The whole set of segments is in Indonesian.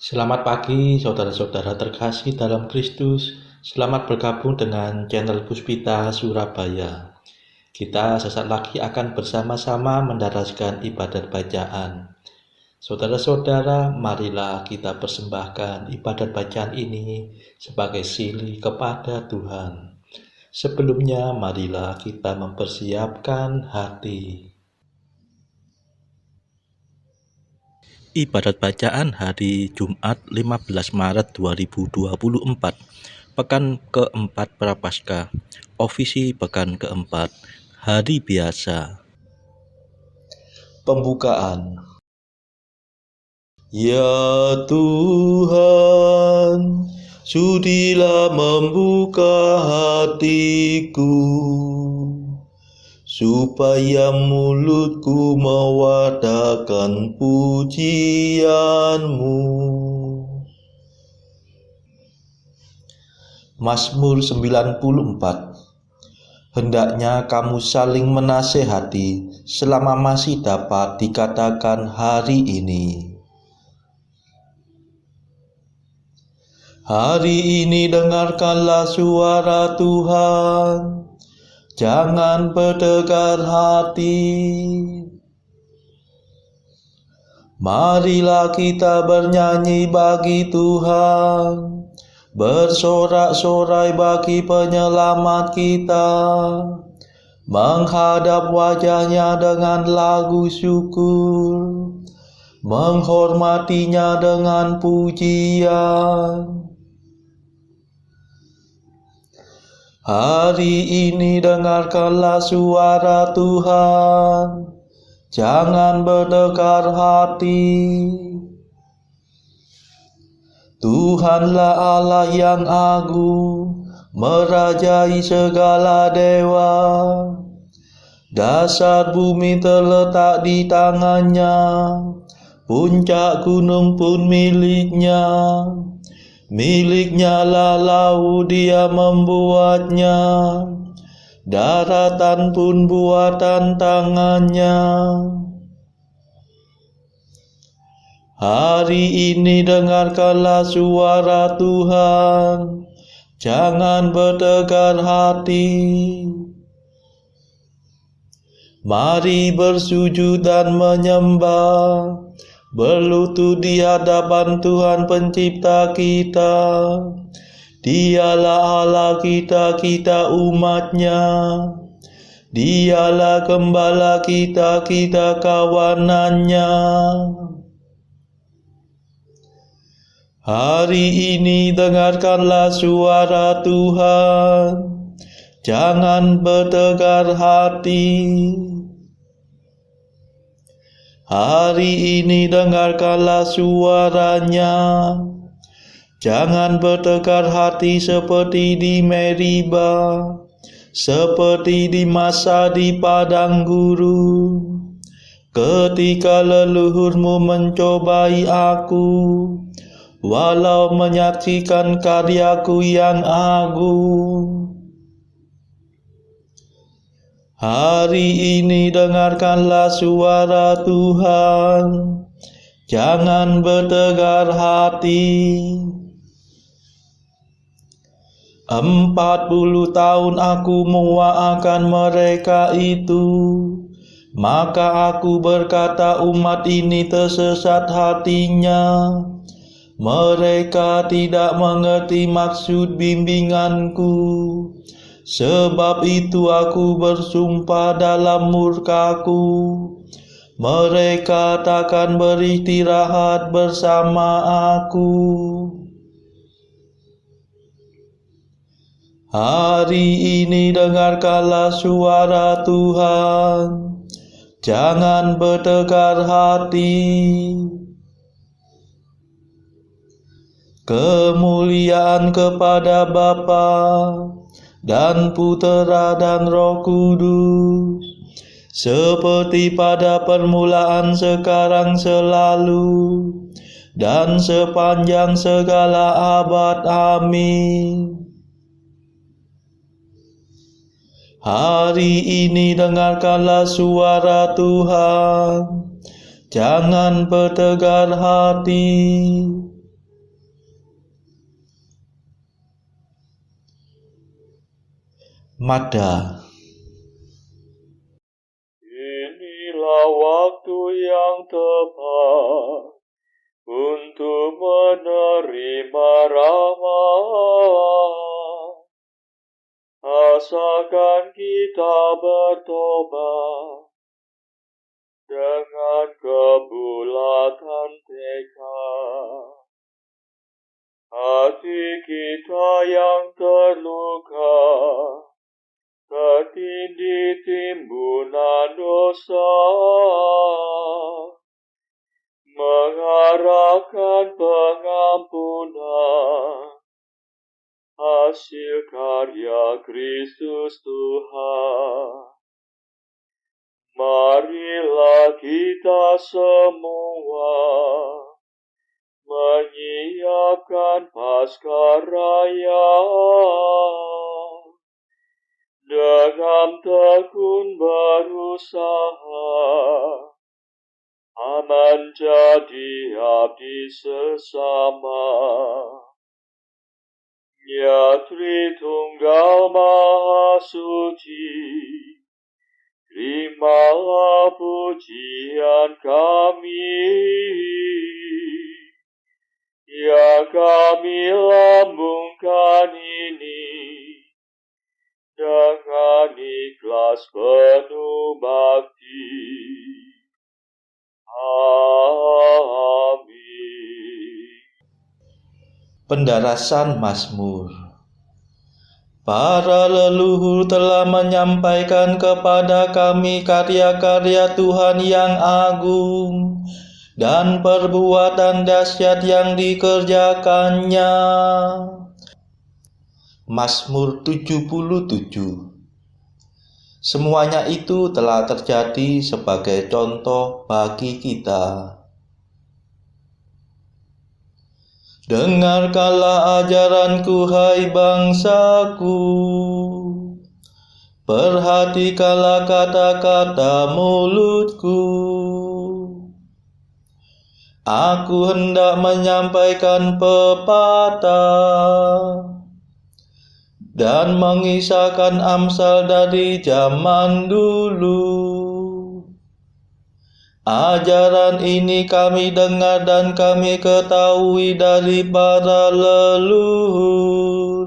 Selamat pagi, saudara-saudara terkasih dalam Kristus. Selamat bergabung dengan channel Puspita Surabaya. Kita sesaat lagi akan bersama-sama mendaraskan ibadat bacaan. Saudara-saudara, marilah kita persembahkan ibadat bacaan ini sebagai sili kepada Tuhan. Sebelumnya, marilah kita mempersiapkan hati. Ibadat bacaan hari Jumat 15 Maret 2024, Pekan keempat Prapaskah, Ofisi Pekan keempat, Hari Biasa. Pembukaan. Ya Tuhan, sudilah membuka hatiku, supaya mulutku mewartakan pujian-Mu. Mazmur 94. Hendaknya kamu saling menasehati selama masih dapat dikatakan hari ini. Hari ini dengarkanlah suara Tuhan, jangan bertegar hati. Marilah kita bernyanyi bagi Tuhan, bersorak-sorai bagi penyelamat kita, menghadap wajahnya dengan lagu syukur, menghormatinya dengan pujian. Hari ini dengarkanlah suara Tuhan, jangan berdegar hati. Tuhanlah Allah yang agung, merajai segala dewa. Dasar bumi terletak di tangannya, puncak gunung pun miliknya. Miliknya lah laut, dia membuatnya, daratan pun buatan tangannya. Hari ini dengarkanlah suara Tuhan, jangan bertegar hati. Mari bersujud dan menyembah, berlutut di hadapan Tuhan pencipta kita. Dialah Allah kita, kita umatnya. Dialah gembala kita, kita kawanannya. Hari ini dengarkanlah suara Tuhan, jangan bertegar hati. Hari ini dengarkanlah suaranya, jangan bertegar hati seperti di Meriba, seperti di masa di padang gurun, ketika leluhurmu mencobai aku, walau menyaksikan karyaku yang agung. Hari ini dengarkanlah suara Tuhan, jangan bertegar hati. 40 tahun aku menguakkan mereka itu, maka aku berkata umat ini tersesat hatinya. Mereka tidak mengerti maksud bimbinganku. Sebab itu aku bersumpah dalam murkaku, mereka takkan beristirahat bersama aku. Hari ini dengarkanlah suara Tuhan, jangan bertegar hati. Kemuliaan kepada Bapa dan Putera dan Roh Kudus, seperti pada permulaan, sekarang, selalu, dan sepanjang segala abad. Amin. Hari ini dengarkanlah suara Tuhan, jangan bertegar hati. Mada. Inilah waktu yang tepat untuk menerima rahmat. Asalkan kita bertobat dengan kebulatan tekad. Hati kita yang terluka, tertindih timbunan dosa, mengharapkan pengampunan, hasil karya Kristus Tuhan. Marilah kita semua menyiapkan Paskah Raya dengan tekun berusaha menjadi abdi sesama. Ya Tritunggal Maha Suci, terimalah pujian kami yang kami lambungkan ini dengan ikhlas penuh bakti. Amin. Pendarasan Mazmur. Para leluhur telah menyampaikan kepada kami karya-karya Tuhan yang agung dan perbuatan dahsyat yang dikerjakannya. Mazmur 77. Semuanya itu telah terjadi sebagai contoh bagi kita. Dengarkanlah ajaranku, hai bangsaku. Perhatikanlah kata-kata mulutku. Aku hendak menyampaikan pepatah dan mengisahkan amsal dari zaman dulu. Ajaran ini kami dengar dan kami ketahui dari para leluhur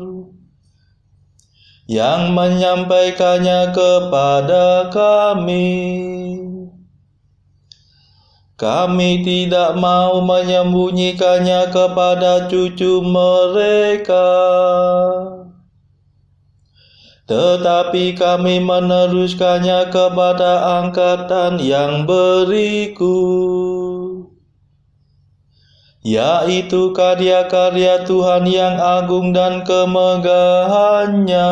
yang menyampaikannya kepada kami. Kami tidak mau menyembunyikannya kepada cucu mereka, tetapi kami meneruskannya kepada angkatan yang berikut, yaitu karya-karya Tuhan yang agung dan kemegahannya,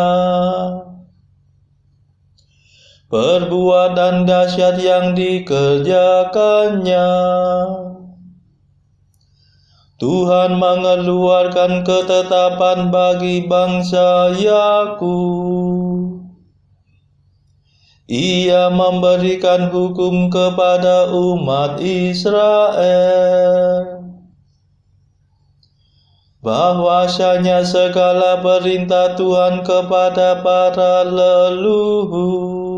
perbuatan dahsyat yang dikerjakannya. Tuhan mengeluarkan ketetapan bagi bangsa Yakub. Ia memberikan hukum kepada umat Israel, bahwasanya segala perintah Tuhan kepada para leluhur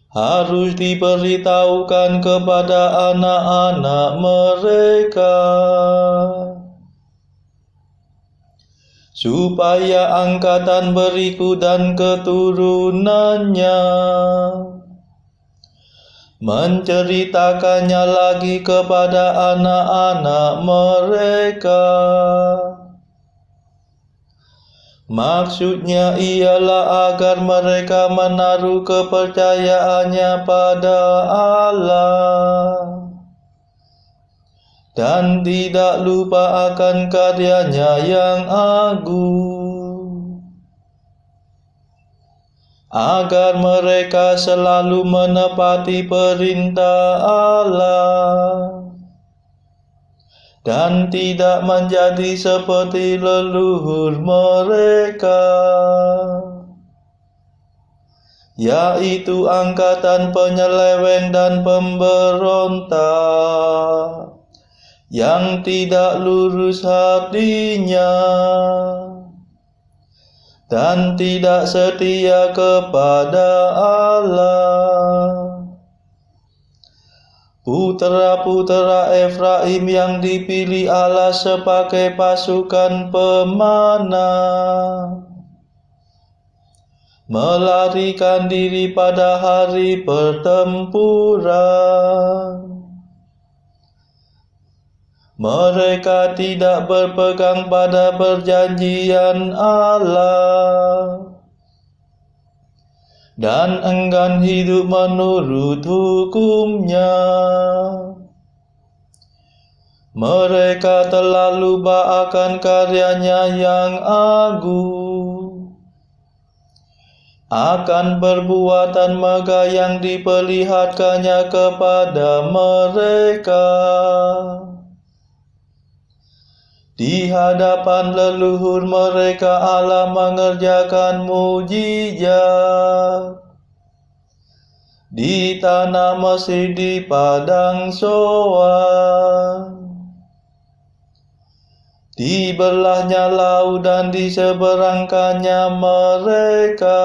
harus diberitahukan kepada anak-anak mereka, supaya angkatan berikut dan keturunannya menceritakannya lagi kepada anak-anak mereka. Maksudnya ialah agar mereka menaruh kepercayaannya pada Allah dan tidak lupa akan karyanya yang agung, agar mereka selalu menepati perintah Allah dan tidak menjadi seperti leluhur mereka, yaitu angkatan penyeleweng dan pemberontak yang tidak lurus hatinya. dan tidak setia kepada Allah. Putera-putera Efraim yang dipilih Allah sebagai pasukan pemanah, melarikan diri pada hari pertempuran. Mereka tidak berpegang pada perjanjian Allah dan enggan hidup menurut hukum-Nya. Mereka telah lupa akan karya-Nya yang agung, akan perbuatan megah yang diperlihatkannya kepada mereka. Di hadapan leluhur mereka Allah mengerjakan mujizat. Di tanah Mesir, di padang Soan, dibelahnya laut dan diseberangkannya mereka.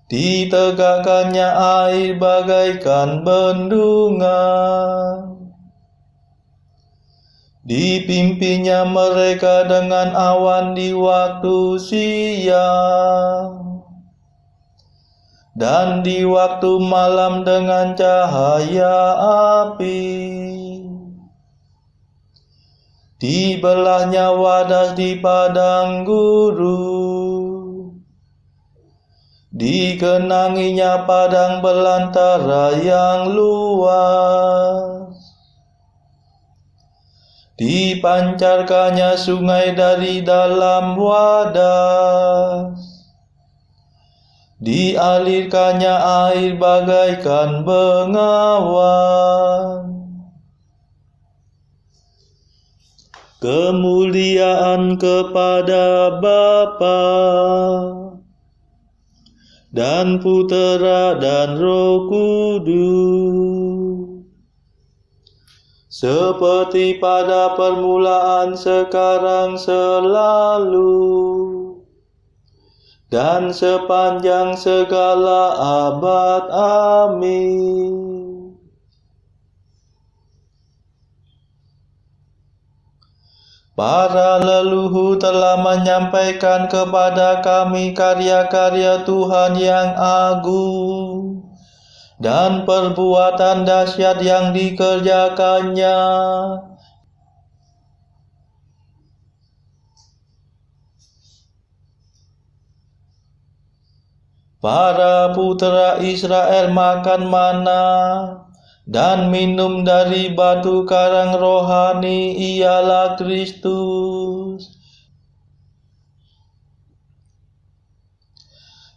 Ditegakkannya air bagaikan bendungan. Dipimpinnya mereka dengan awan di waktu siang, dan di waktu malam dengan cahaya api. Dibelahnya wadas di padang gurun, digenanginya padang belantara yang luas. Dipancarkannya sungai dari dalam wadas, dialirkannya air bagaikan bengawan. Kemuliaan kepada Bapa dan Putera dan Roh Kudus, seperti pada permulaan, sekarang, selalu, dan sepanjang segala abad. Amin. Para leluhur telah menyampaikan kepada kami karya-karya Tuhan yang agung dan perbuatan dahsyat yang dikerjakannya. Para putra Israel makan mana dan minum dari batu karang rohani, ialah Kristus.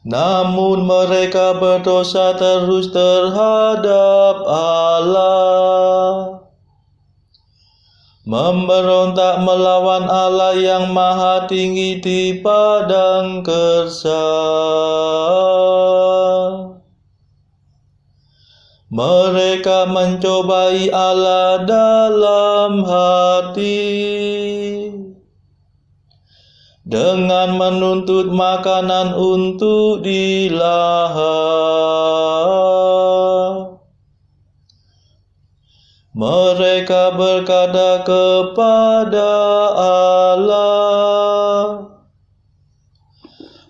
Namun mereka berdosa terus terhadap Allah, memberontak melawan Allah yang Maha Tinggi di padang Kersa. Mereka mencobai Allah dalam hati dengan menuntut makanan untuk dilahap. Mereka berkata kepada Allah,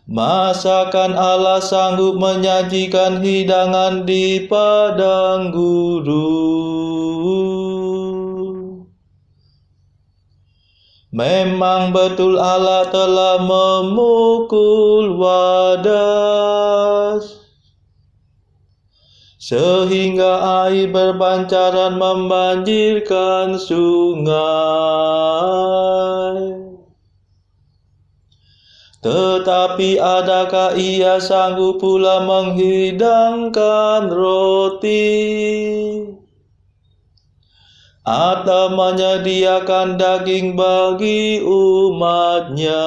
masakan Allah sanggup menyajikan hidangan di padang gurun? Memang betul Allah telah memukul wadas, sehingga air berpancaran membanjirkan sungai. Tetapi adakah Ia sanggup pula menghidangkan roti, atau menyediakan daging bagi umat-Nya?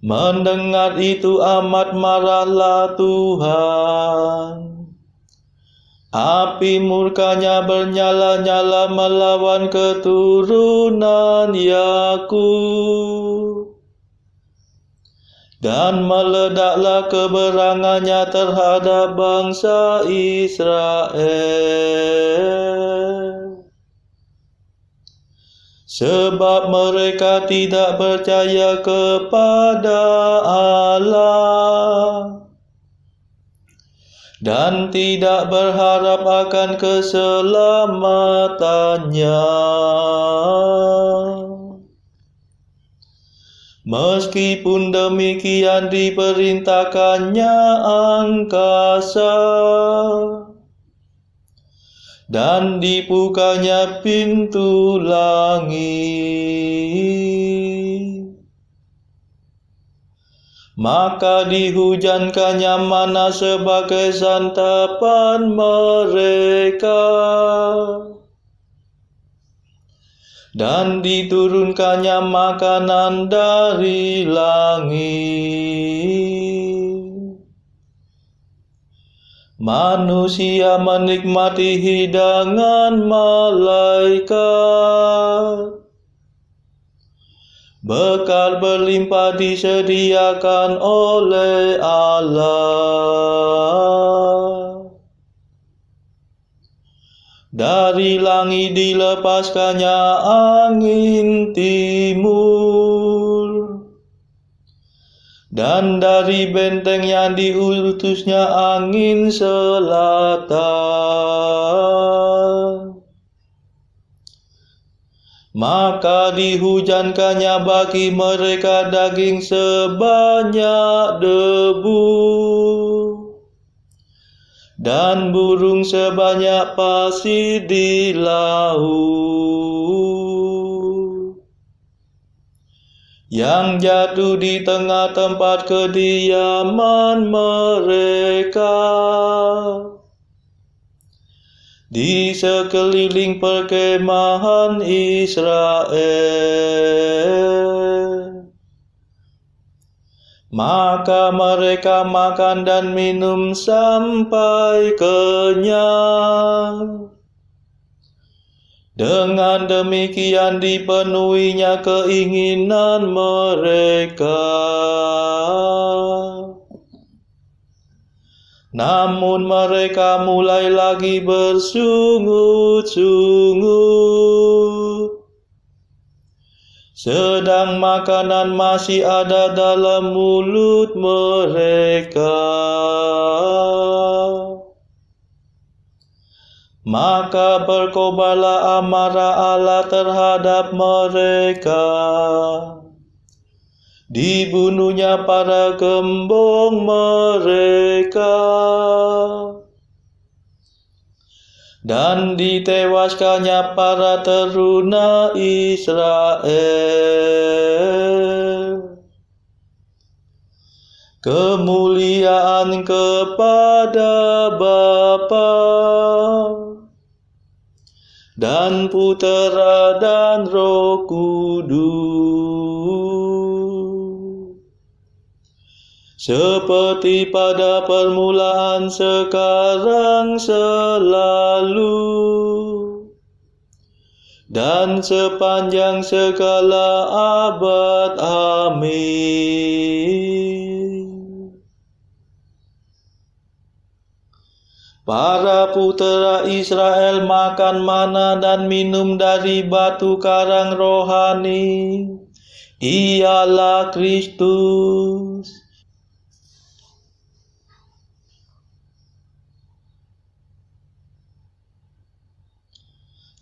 Mendengar itu amat marahlah Tuhan, Api murkanya bernyala-nyala melawan keturunan Yakub. Dan meledaklah keberangannya terhadap bangsa Israel. Sebab mereka tidak percaya kepada Allah dan tidak berharap akan keselamatannya. Meskipun demikian diperintahkannya angkasa dan dibukanya pintu langit, maka dihujankannya mana sebagai santapan mereka, dan diturunkannya makanan dari langit. Manusia menikmati hidangan malaikat. Bekal berlimpah disediakan oleh Allah. Dari langit dilepaskannya angin timur, dan dari benteng yang diutusnya angin selatan. Maka dihujankannya bagi mereka daging sebanyak debu, dan burung sebanyak pasir di laut, yang jatuh di tengah tempat kediaman mereka, di sekeliling perkemahan Israel. Maka mereka makan dan minum sampai kenyang. Dengan demikian dipenuhinya keinginan mereka. Namun mereka mulai lagi bersungut-sungut, sedang makanan masih ada dalam mulut mereka. Maka berkobarlah amarah Allah terhadap mereka. Dibunuhnya para gembong mereka, dan ditewaskannya para teruna Israel. Kemuliaan kepada Bapa dan Putera dan Roh Kudus, seperti pada permulaan, sekarang, selalu, dan sepanjang segala abad. Amin. Para putera Israel makan mana dan minum dari batu karang rohani, ialah Kristus.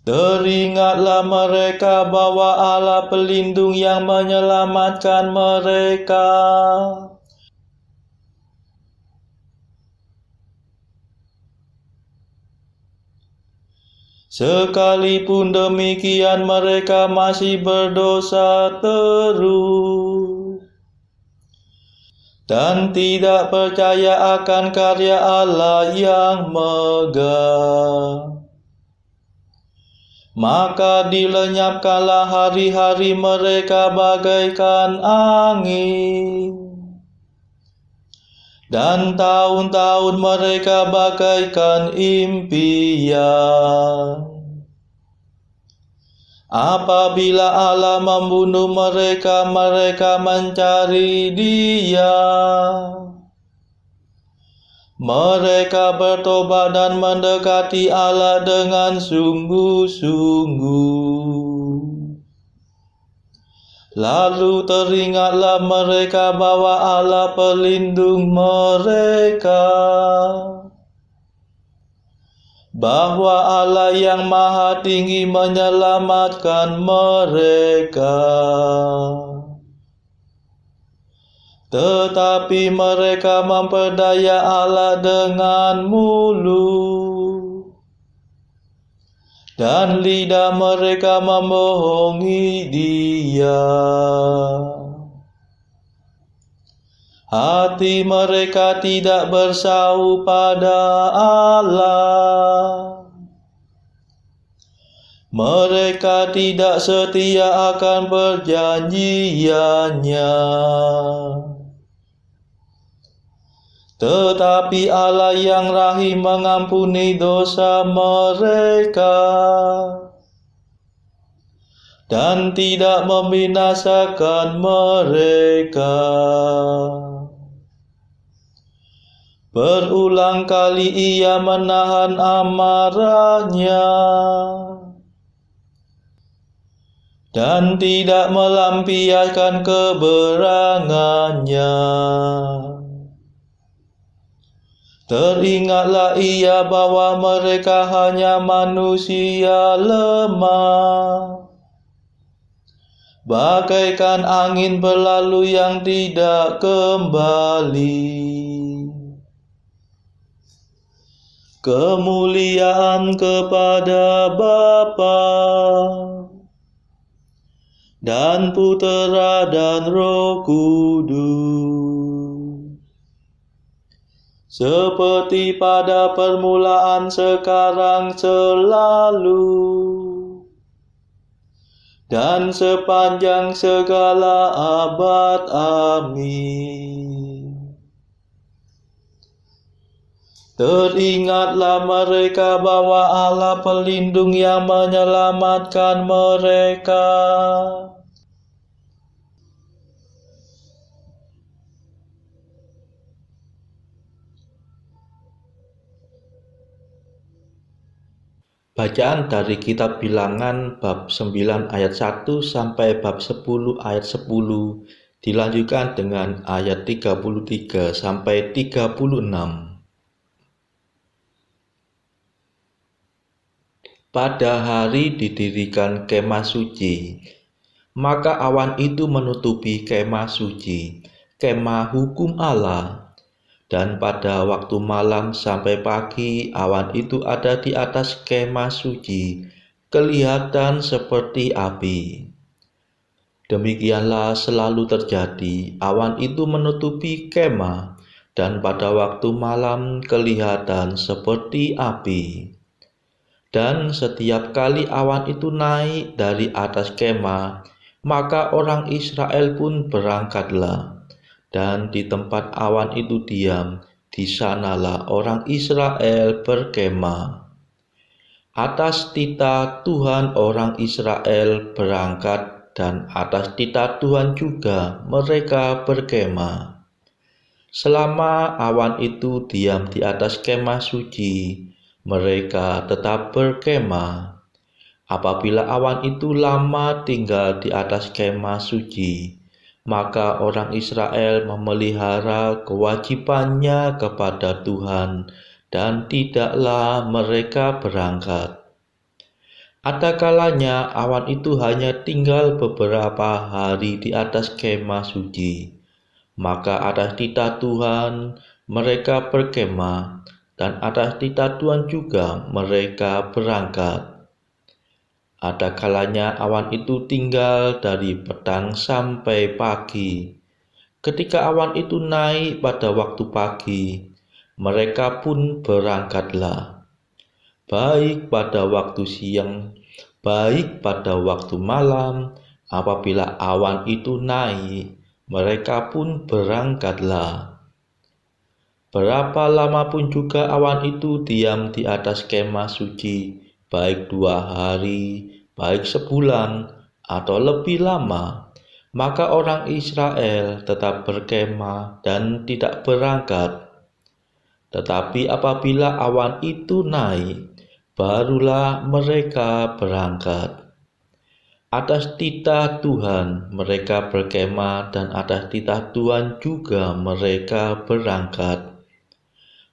Teringatlah mereka bahwa Allah pelindung yang menyelamatkan mereka. Sekalipun demikian mereka masih berdosa terus dan tidak percaya akan karya Allah yang megah. Maka dilenyapkanlah hari-hari mereka bagaikan angin, dan tahun-tahun mereka bagaikan impian. Apabila Allah membunuh mereka, mereka mencari Dia. Mereka bertobat dan mendekati Allah dengan sungguh-sungguh. Lalu teringatlah mereka bahwa Allah pelindung mereka, bahwa Allah yang Maha Tinggi menyelamatkan mereka. Tetapi mereka memperdaya Allah dengan mulut, dan lidah mereka membohongi Dia. Hati mereka tidak bersau pada Allah. Mereka tidak setia akan perjanjiannya. Tetapi Allah yang rahim mengampuni dosa mereka dan tidak membinasakan mereka. Berulang kali Ia menahan amarahnya dan tidak melampiaskan keberangannya. Teringatlah Ia bahwa mereka hanya manusia lemah, bagaikan angin berlalu yang tidak kembali. Kemuliaan kepada Bapa dan Putera dan Roh Kudus, seperti pada permulaan, sekarang, selalu, dan sepanjang segala abad. Amin. Teringatlah mereka bahwa Allah pelindung yang menyelamatkan mereka. Bacaan dari kitab Bilangan bab 9 ayat 1 sampai bab 10 ayat 10 dilanjutkan dengan ayat 33 sampai 36. Pada hari didirikan kemah suci, maka awan itu menutupi kemah suci, kemah hukum Allah. Dan pada waktu malam sampai pagi, awan itu ada di atas kemah suci, kelihatan seperti api. Demikianlah selalu terjadi, awan itu menutupi kemah, dan pada waktu malam kelihatan seperti api. Dan setiap kali awan itu naik dari atas kemah, maka orang Israel pun berangkatlah. Dan di tempat awan itu diam, di sanalah orang Israel berkemah. Atas titah Tuhan orang Israel berangkat, dan atas titah Tuhan juga mereka berkemah. Selama awan itu diam di atas kemah suci, mereka tetap berkemah. Apabila awan itu lama tinggal di atas kemah suci, maka orang Israel memelihara kewajibannya kepada Tuhan dan tidaklah mereka berangkat. Ada kalanya awan itu hanya tinggal beberapa hari di atas kemah suci, maka atas titah Tuhan mereka berkemah, dan atas titah Tuhan juga mereka berangkat. Ada kalanya awan itu tinggal dari petang sampai pagi. Ketika awan itu naik pada waktu pagi, mereka pun berangkatlah. Baik pada waktu siang, baik pada waktu malam, apabila awan itu naik, mereka pun berangkatlah. Berapa lama pun juga awan itu diam di atas kemah suci, baik 2 hari, baik sebulan, atau lebih lama, maka orang Israel tetap berkemah dan tidak berangkat. Tetapi apabila awan itu naik, barulah mereka berangkat. Atas titah Tuhan mereka berkemah dan atas titah Tuhan juga mereka berangkat.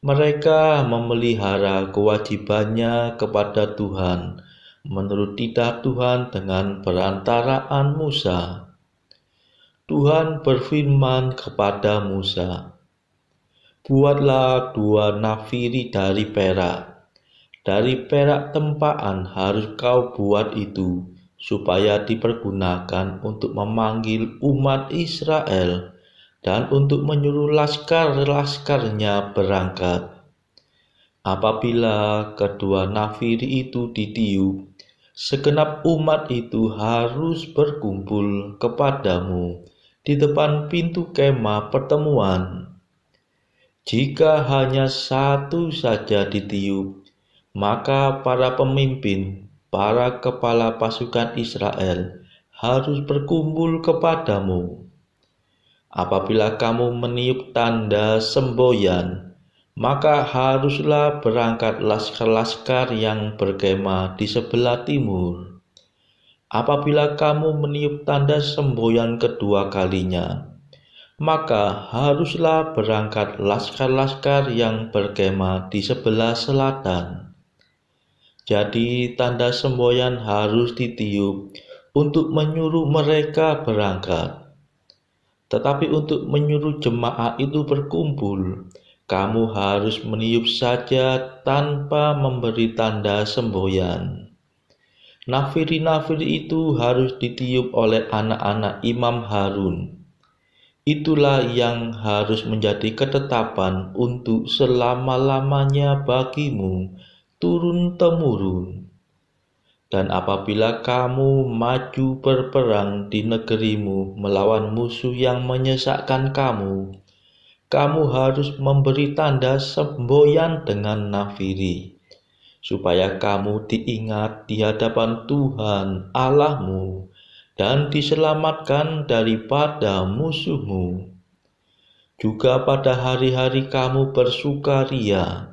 Mereka memelihara kewajibannya kepada Tuhan menurut titah Tuhan dengan perantaraan Musa. Tuhan berfirman kepada Musa, "Buatlah 2 nafiri dari perak. Dari perak tempaan harus kau buat itu, supaya dipergunakan untuk memanggil umat Israel dan untuk menyuruh laskar-laskarnya berangkat. Apabila kedua nafiri itu ditiup, segenap umat itu harus berkumpul kepadamu di depan pintu kemah pertemuan. Jika hanya satu saja ditiup, maka para pemimpin, para kepala pasukan Israel harus berkumpul kepadamu. Apabila kamu meniup tanda semboyan, maka haruslah berangkat laskar-laskar yang berkemah di sebelah timur. Apabila kamu meniup tanda semboyan kedua kalinya, maka haruslah berangkat laskar-laskar yang berkemah di sebelah selatan. Jadi tanda semboyan harus ditiup untuk menyuruh mereka berangkat. Tetapi untuk menyuruh jemaah itu berkumpul, kamu harus meniup saja tanpa memberi tanda semboyan. Nafiri-nafiri itu harus ditiup oleh anak-anak Imam Harun. Itulah yang harus menjadi ketetapan untuk selama-lamanya bagimu, turun-temurun. Dan apabila kamu maju berperang di negerimu melawan musuh yang menyesakkan kamu, kamu harus memberi tanda semboyan dengan nafiri, supaya kamu diingat di hadapan Tuhan Allahmu dan diselamatkan daripada musuhmu. Juga pada hari-hari kamu bersukaria,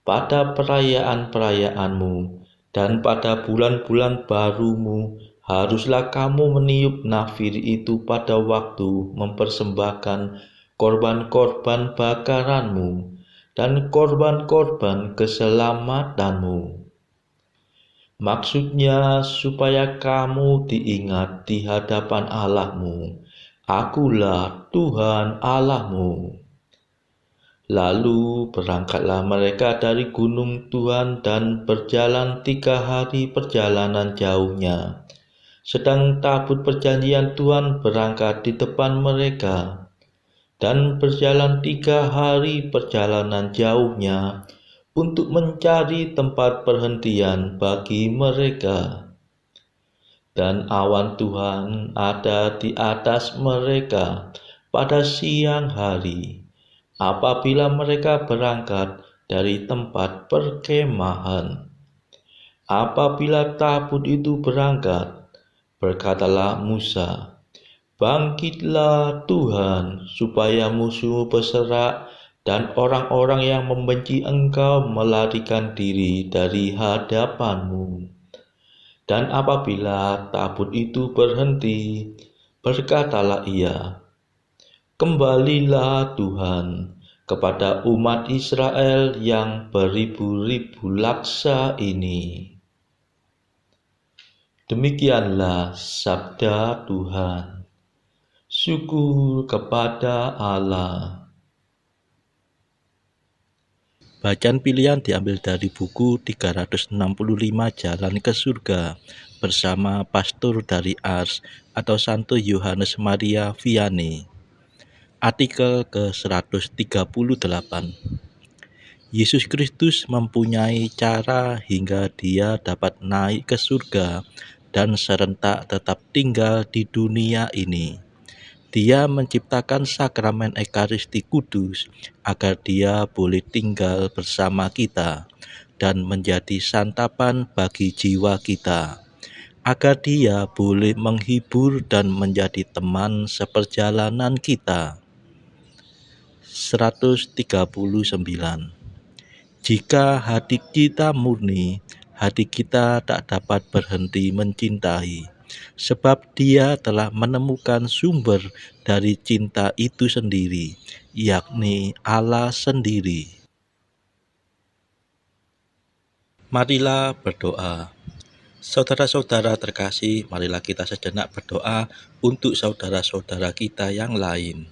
pada perayaan-perayaanmu, dan pada bulan-bulan barumu, haruslah kamu meniup nafiri itu pada waktu mempersembahkan korban-korban bakaranmu dan korban-korban keselamatanmu. Maksudnya supaya kamu diingat di hadapan Allahmu. Akulah Tuhan Allahmu. Lalu berangkatlah mereka dari gunung Tuhan dan berjalan 3 hari perjalanan jauhnya. Sedang tabut perjanjian Tuhan berangkat di depan mereka. Dan berjalan 3 hari perjalanan jauhnya untuk mencari tempat perhentian bagi mereka. Dan awan Tuhan ada di atas mereka pada siang hari, apabila mereka berangkat dari tempat perkemahan. Apabila tabut itu berangkat, berkatalah Musa, "Bangkitlah Tuhan, supaya musuh berserak dan orang-orang yang membenci engkau melarikan diri dari hadapanmu." Dan apabila tabut itu berhenti, berkatalah ia, "Kembalilah Tuhan kepada umat Israel yang beribu-ribu laksa ini." Demikianlah sabda Tuhan. Syukur kepada Allah. Bacaan pilihan diambil dari buku 365 Jalan ke Surga bersama pastor dari Ars atau Santo Yohanes Maria Vianney. Artikel ke-138. Yesus Kristus mempunyai cara hingga dia dapat naik ke surga dan serentak tetap tinggal di dunia ini. Dia menciptakan sakramen Ekaristi Kudus agar Dia boleh tinggal bersama kita dan menjadi santapan bagi jiwa kita, agar Dia boleh menghibur dan menjadi teman seperjalanan kita. 139. Jika hati kita murni, hati kita tak dapat berhenti mencintai, sebab Dia telah menemukan sumber dari cinta itu sendiri, yakni Allah sendiri. Marilah berdoa. Saudara-saudara terkasih, marilah kita sejenak berdoa untuk saudara-saudara kita yang lain.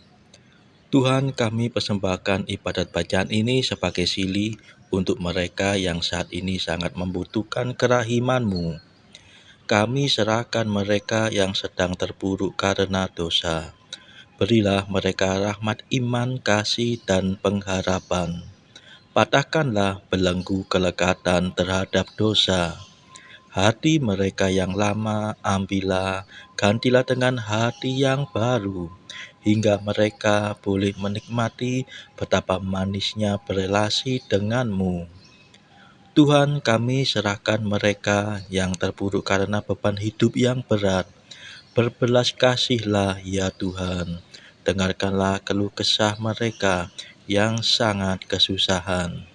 Tuhan, kami persembahkan ibadat bacaan ini sebagai sili untuk mereka yang saat ini sangat membutuhkan kerahiman-Mu. Kami serahkan mereka yang sedang terpuruk karena dosa. Berilah mereka rahmat iman, kasih, dan pengharapan. Patahkanlah belenggu kelekatan terhadap dosa. Hati mereka yang lama ambillah, gantilah dengan hati yang baru, hingga mereka boleh menikmati betapa manisnya berelasi denganmu. Tuhan, kami serahkan mereka yang terpuruk karena beban hidup yang berat. Berbelas kasihlah ya Tuhan, dengarkanlah keluh kesah mereka yang sangat kesusahan.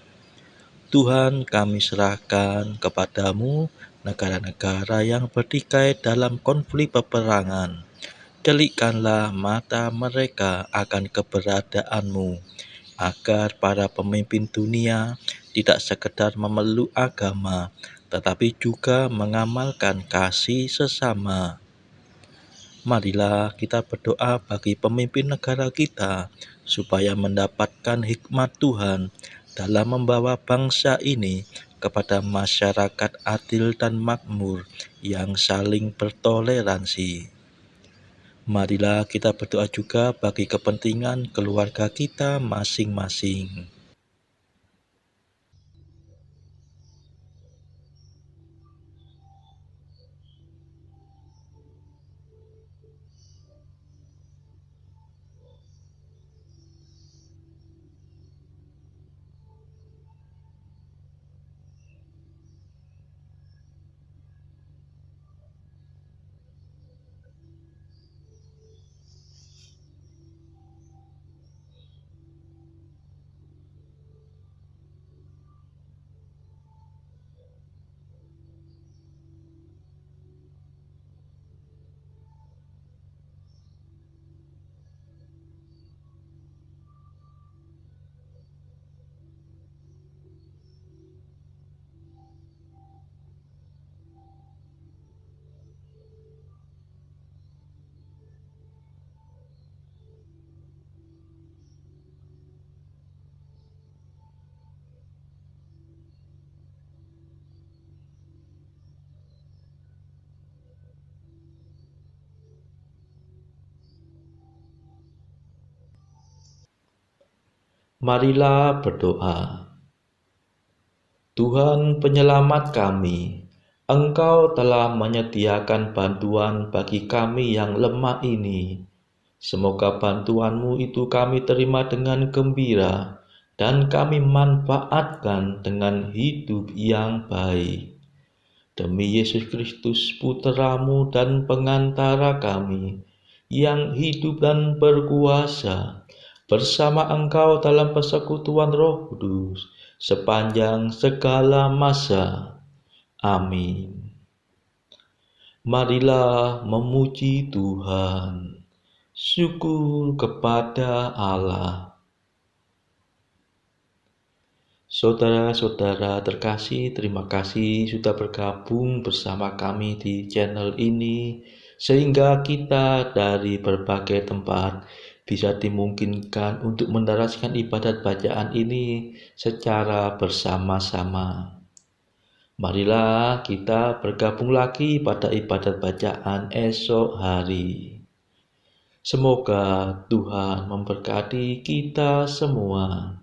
Tuhan, kami serahkan kepadamu negara-negara yang bertikai dalam konflik peperangan. Celikkanlah mata mereka akan keberadaanmu, agar para pemimpin dunia tidak sekedar memeluk agama, tetapi juga mengamalkan kasih sesama. Marilah kita berdoa bagi pemimpin negara kita, supaya mendapatkan hikmat Tuhan dalam membawa bangsa ini kepada masyarakat adil dan makmur yang saling bertoleransi. Marilah kita berdoa juga bagi kepentingan keluarga kita masing-masing. Marilah berdoa. Tuhan penyelamat kami, Engkau telah menyediakan bantuan bagi kami yang lemah ini. Semoga bantuan-Mu itu kami terima dengan gembira dan kami manfaatkan dengan hidup yang baik. Demi Yesus Kristus, Putra-Mu dan pengantara kami, yang hidup dan berkuasa bersama Engkau dalam persekutuan Roh Kudus sepanjang segala masa. Amin. Marilah memuji Tuhan. Syukur kepada Allah. Saudara-saudara terkasih, terima kasih sudah bergabung bersama kami di channel ini, sehingga kita dari berbagai tempat bisa dimungkinkan untuk mendaraskan ibadat bacaan ini secara bersama-sama. Marilah kita bergabung lagi pada ibadat bacaan esok hari. Semoga Tuhan memberkati kita semua.